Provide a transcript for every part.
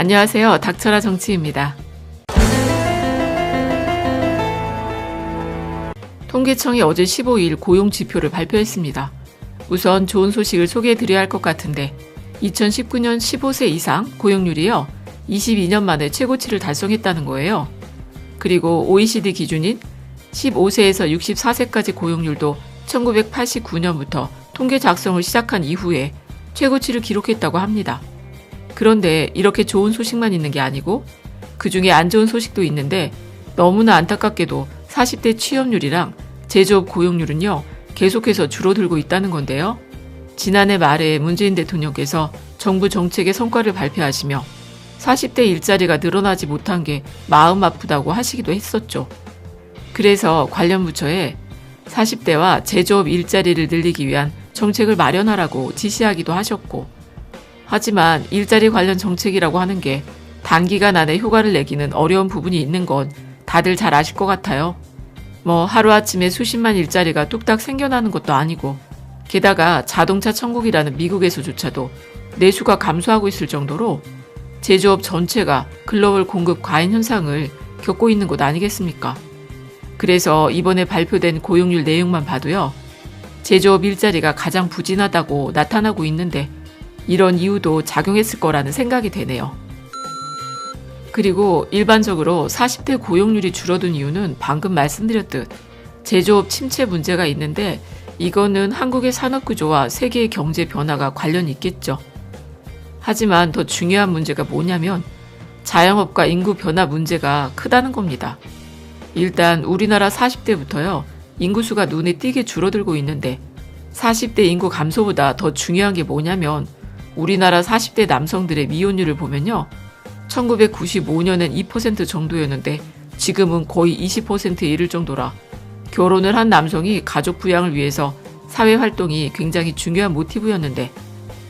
안녕하세요. 닥쳐라 정치입니다. 통계청이 어제 15일 고용지표를 발표했습니다. 우선 좋은 소식을 소개해드려야 할 것 같은데 2019년 15세 이상 고용률이요. 22년 만에 최고치를 달성했다는 거예요. 그리고 OECD 기준인 15세에서 64세까지 고용률도 1989년부터 통계 작성을 시작한 이후에 최고치를 기록했다고 합니다. 그런데 이렇게 좋은 소식만 있는 게 아니고 그중에 안 좋은 소식도 있는데 너무나 안타깝게도 40대 취업률이랑 제조업 고용률은요 계속해서 줄어들고 있다는 건데요. 지난해 말에 문재인 대통령께서 정부 정책의 성과를 발표하시며 40대 일자리가 늘어나지 못한 게 마음 아프다고 하시기도 했었죠. 그래서 관련 부처에 40대와 제조업 일자리를 늘리기 위한 정책을 마련하라고 지시하기도 하셨고, 하지만 일자리 관련 정책이라고 하는 게 단기간 안에 효과를 내기는 어려운 부분이 있는 건 다들 잘 아실 것 같아요. 하루아침에 수십만 일자리가 뚝딱 생겨나는 것도 아니고, 게다가 자동차 천국이라는 미국에서조차도 내수가 감소하고 있을 정도로 제조업 전체가 글로벌 공급 과잉 현상을 겪고 있는 것 아니겠습니까? 그래서 이번에 발표된 고용률 내용만 봐도요, 제조업 일자리가 가장 부진하다고 나타나고 있는데 이런 이유도 작용했을 거라는 생각이 되네요. 그리고 일반적으로 40대 고용률이 줄어든 이유는 방금 말씀드렸듯 제조업 침체 문제가 있는데 이거는 한국의 산업구조와 세계의 경제 변화가 관련이 있겠죠. 하지만 더 중요한 문제가 뭐냐면 자영업과 인구 변화 문제가 크다는 겁니다. 일단 우리나라 40대부터요. 인구수가 눈에 띄게 줄어들고 있는데 40대 인구 감소보다 더 중요한 게 뭐냐면 우리나라 40대 남성들의 미혼율을 보면요. 1995년엔 2% 정도였는데 지금은 거의 20%에 이를 정도라 결혼을 한 남성이 가족 부양을 위해서 사회활동이 굉장히 중요한 모티브였는데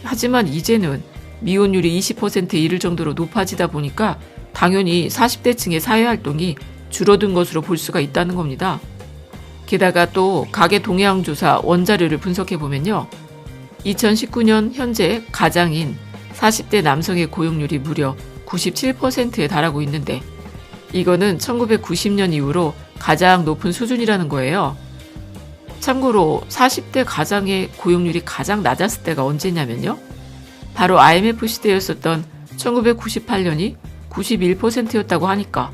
하지만 이제는 미혼율이 20%에 이를 정도로 높아지다 보니까 당연히 40대층의 사회활동이 줄어든 것으로 볼 수가 있다는 겁니다. 게다가 또 가계 동향 조사 원자료를 분석해보면요. 2019년 현재 가장인 40대 남성의 고용률이 무려 97%에 달하고 있는데 이거는 1990년 이후로 가장 높은 수준이라는 거예요. 참고로 40대 가장의 고용률이 가장 낮았을 때가 언제냐면요. 바로 IMF 시대였었던 1998년이 91%였다고 하니까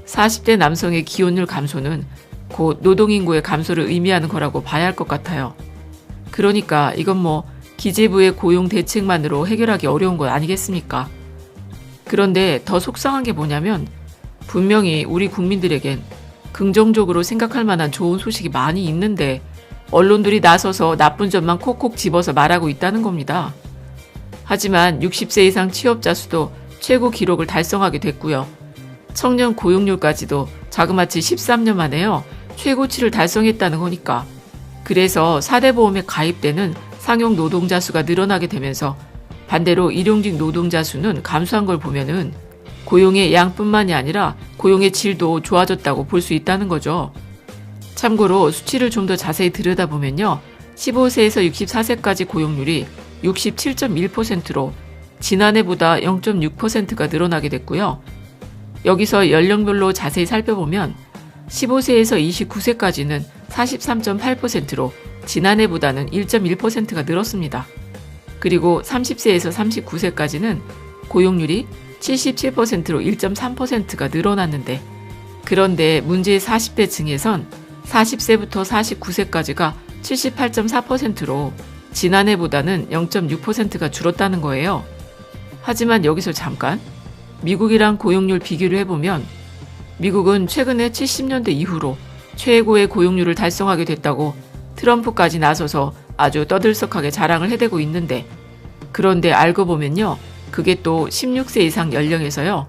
40대 남성의 기혼율 감소는 곧 노동인구의 감소를 의미하는 거라고 봐야 할 것 같아요. 그러니까 이건 기재부의 고용 대책만으로 해결하기 어려운 것 아니겠습니까? 그런데 더 속상한 게 뭐냐면 분명히 우리 국민들에겐 긍정적으로 생각할 만한 좋은 소식이 많이 있는데 언론들이 나서서 나쁜 점만 콕콕 집어서 말하고 있다는 겁니다. 하지만 60세 이상 취업자 수도 최고 기록을 달성하게 됐고요. 청년 고용률까지도 자그마치 13년 만에요. 최고치를 달성했다는 거니까. 그래서 4대 보험에 가입되는 상용 노동자 수가 늘어나게 되면서 반대로 일용직 노동자 수는 감소한 걸 보면은 고용의 양뿐만이 아니라 고용의 질도 좋아졌다고 볼 수 있다는 거죠. 참고로 수치를 좀 더 자세히 들여다보면요. 15세에서 64세까지 고용률이 67.1%로 지난해보다 0.6%가 늘어나게 됐고요. 여기서 연령별로 자세히 살펴보면 15세에서 29세까지는 43.8%로 지난해보다는 1.1%가 늘었습니다. 그리고 30세에서 39세까지는 고용률이 77%로 1.3%가 늘어났는데 그런데 문제의 40대 층에선 40세부터 49세까지가 78.4%로 지난해보다는 0.6%가 줄었다는 거예요. 하지만 여기서 잠깐 미국이랑 고용률 비교를 해보면 미국은 최근에 70년대 이후로 최고의 고용률을 달성하게 됐다고 트럼프까지 나서서 아주 떠들썩하게 자랑을 해대고 있는데 그런데 알고 보면요. 그게 또 16세 이상 연령에서요.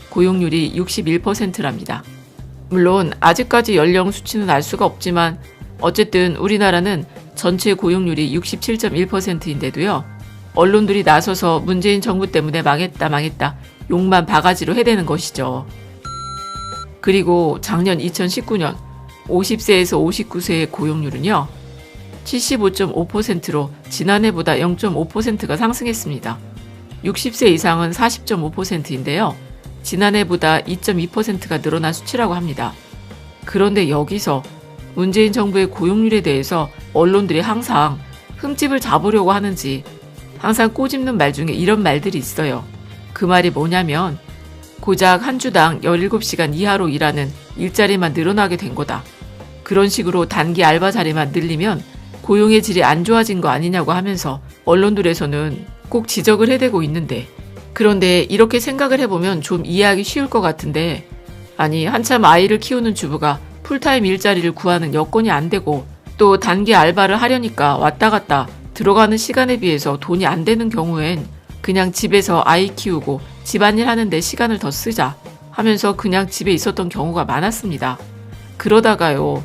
고용률이 61%랍니다. 물론 아직까지 연령 수치는 알 수가 없지만 어쨌든 우리나라는 전체 고용률이 67.1%인데도요. 언론들이 나서서 문재인 정부 때문에 망했다 욕만 바가지로 해대는 것이죠. 그리고 작년 2019년 50세에서 59세의 고용률은요. 75.5%로 지난해보다 0.5%가 상승했습니다. 60세 이상은 40.5%인데요. 지난해보다 2.2%가 늘어난 수치라고 합니다. 그런데 여기서 문재인 정부의 고용률에 대해서 언론들이 항상 흠집을 잡으려고 하는지 항상 꼬집는 말 중에 이런 말들이 있어요. 그 말이 뭐냐면 고작 한 주당 17시간 이하로 일하는 일자리만 늘어나게 된 거다. 그런 식으로 단기 알바 자리만 늘리면 고용의 질이 안 좋아진 거 아니냐고 하면서 언론들에서는 꼭 지적을 해대고 있는데, 그런데 이렇게 생각을 해보면 좀 이해하기 쉬울 것 같은데, 아니 한참 아이를 키우는 주부가 풀타임 일자리를 구하는 여건이 안 되고 또 단기 알바를 하려니까 왔다 갔다 들어가는 시간에 비해서 돈이 안 되는 경우엔 그냥 집에서 아이 키우고 집안일 하는데 시간을 더 쓰자 하면서 그냥 집에 있었던 경우가 많았습니다. 그러다가요,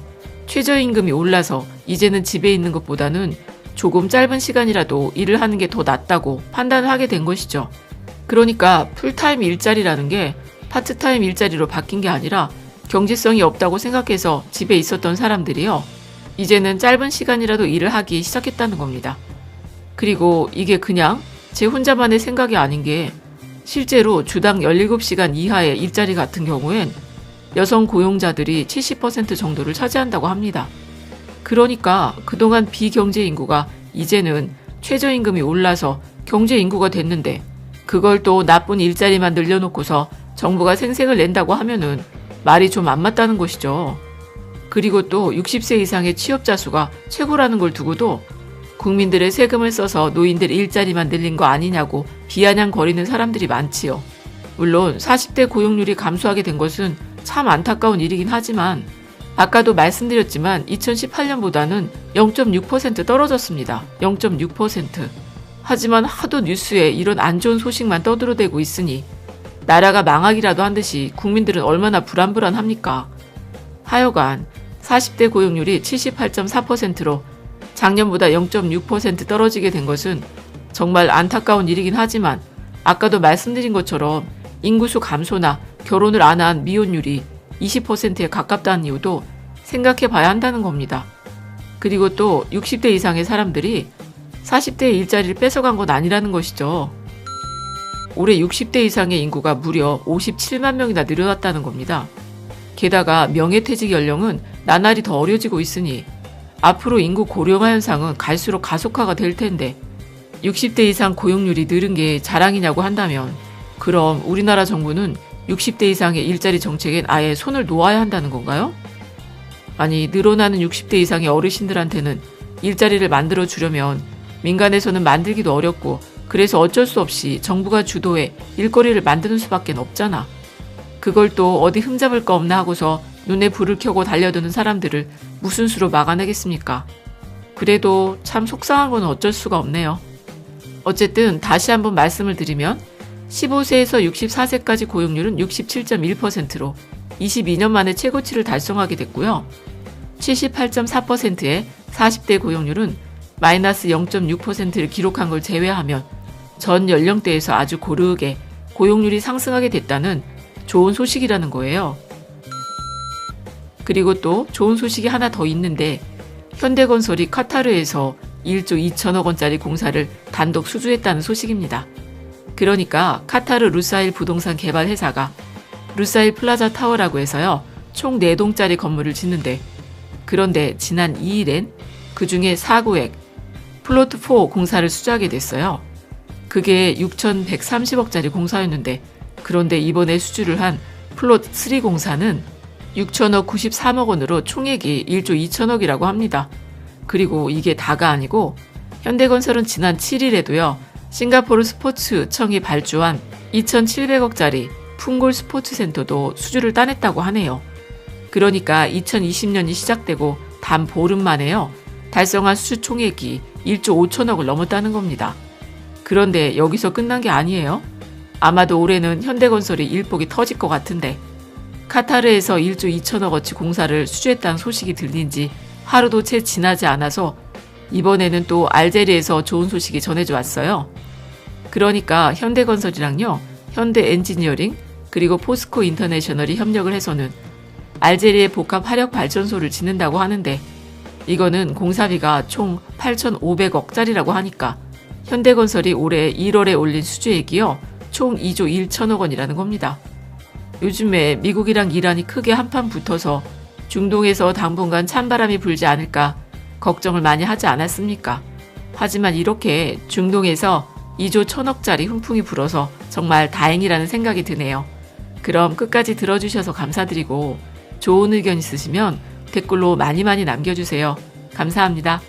최저임금이 올라서 이제는 집에 있는 것보다는 조금 짧은 시간이라도 일을 하는 게 더 낫다고 판단을 하게 된 것이죠. 그러니까 풀타임 일자리라는 게 파트타임 일자리로 바뀐 게 아니라 경제성이 없다고 생각해서 집에 있었던 사람들이요, 이제는 짧은 시간이라도 일을 하기 시작했다는 겁니다. 그리고 이게 그냥 제 혼자만의 생각이 아닌 게 실제로 주당 17시간 이하의 일자리 같은 경우엔 여성 고용자들이 70% 정도를 차지한다고 합니다. 그러니까 그동안 비경제 인구가 이제는 최저임금이 올라서 경제 인구가 됐는데 그걸 또 나쁜 일자리만 늘려놓고서 정부가 생색을 낸다고 하면은 말이 좀 안 맞다는 것이죠. 그리고 또 60세 이상의 취업자 수가 최고라는 걸 두고도 국민들의 세금을 써서 노인들 일자리만 늘린 거 아니냐고 비아냥거리는 사람들이 많지요. 물론 40대 고용률이 감소하게 된 것은 참 안타까운 일이긴 하지만 아까도 말씀드렸지만 2018년보다는 0.6% 떨어졌습니다. 0.6%. 하지만 하도 뉴스에 이런 안 좋은 소식만 떠들어대고 있으니 나라가 망하기라도 한 듯이 국민들은 얼마나 불안불안합니까? 하여간 40대 고용률이 78.4%로 작년보다 0.6% 떨어지게 된 것은 정말 안타까운 일이긴 하지만 아까도 말씀드린 것처럼 인구수 감소나 결혼을 안 한 미혼율이 20%에 가깝다는 이유도 생각해 봐야 한다는 겁니다. 그리고 또 60대 이상의 사람들이 40대의 일자리를 뺏어간 건 아니라는 것이죠. 올해 60대 이상의 인구가 무려 57만 명이나 늘어났다는 겁니다. 게다가 명예퇴직 연령은 나날이 더 어려지고 있으니 앞으로 인구 고령화 현상은 갈수록 가속화가 될 텐데 60대 이상 고용률이 늘은 게 자랑이냐고 한다면 그럼 우리나라 정부는 60대 이상의 일자리 정책엔 아예 손을 놓아야 한다는 건가요? 아니, 늘어나는 60대 이상의 어르신들한테는 일자리를 만들어 주려면 민간에서는 만들기도 어렵고 그래서 어쩔 수 없이 정부가 주도해 일거리를 만드는 수밖에 없잖아. 그걸 또 어디 흠잡을 거 없나 하고서 눈에 불을 켜고 달려드는 사람들을 무슨 수로 막아내겠습니까? 그래도 참 속상한 건 어쩔 수가 없네요. 어쨌든 다시 한번 말씀을 드리면 15세에서 64세까지 고용률은 67.1%로 22년 만에 최고치를 달성하게 됐고요. 78.4%의 40대 고용률은 마이너스 0.6%를 기록한 걸 제외하면 전 연령대에서 아주 고르게 고용률이 상승하게 됐다는 좋은 소식이라는 거예요. 그리고 또 좋은 소식이 하나 더 있는데 현대건설이 카타르에서 1조 2천억 원짜리 공사를 단독 수주했다는 소식입니다. 그러니까 카타르 루사일 부동산 개발 회사가 루사일 플라자 타워라고 해서요, 총 4동짜리 건물을 짓는데, 그런데 지난 2일엔 그 중에 4구획 플로트 4 공사를 수주하게 됐어요. 그게 6,130억짜리 공사였는데, 그런데 이번에 수주를 한 플롯 3 공사는 6천억 93억 원으로 총액이 1조 2천억이라고 합니다. 그리고 이게 다가 아니고 현대건설은 지난 7일에도요, 싱가포르 스포츠청이 발주한 2,700억짜리 풍골 스포츠센터도 수주를 따냈다고 하네요. 그러니까 2020년이 시작되고 단 보름 만에요, 달성한 수주 총액이 1조 5천억을 넘었다는 겁니다. 그런데 여기서 끝난 게 아니에요. 아마도 올해는 현대건설이 일복이 터질 것 같은데 카타르에서 1조 2천억어치 공사를 수주했다는 소식이 들린 지 하루도 채 지나지 않아서 이번에는 또 알제리에서 좋은 소식이 전해져 왔어요. 그러니까 현대건설이랑요, 현대엔지니어링 그리고 포스코 인터내셔널이 협력을 해서는 알제리의 복합 화력 발전소를 짓는다고 하는데 이거는 공사비가 총 8,500억짜리라고 하니까 현대건설이 올해 1월에 올린 수주액이요. 총 2조 1천억 원이라는 겁니다. 요즘에 미국이랑 이란이 크게 한판 붙어서 중동에서 당분간 찬바람이 불지 않을까 걱정을 많이 하지 않았습니까? 하지만 이렇게 중동에서 2조 1천억짜리 훈풍이 불어서 정말 다행이라는 생각이 드네요. 그럼 끝까지 들어주셔서 감사드리고 좋은 의견 있으시면 댓글로 많이 남겨주세요. 감사합니다.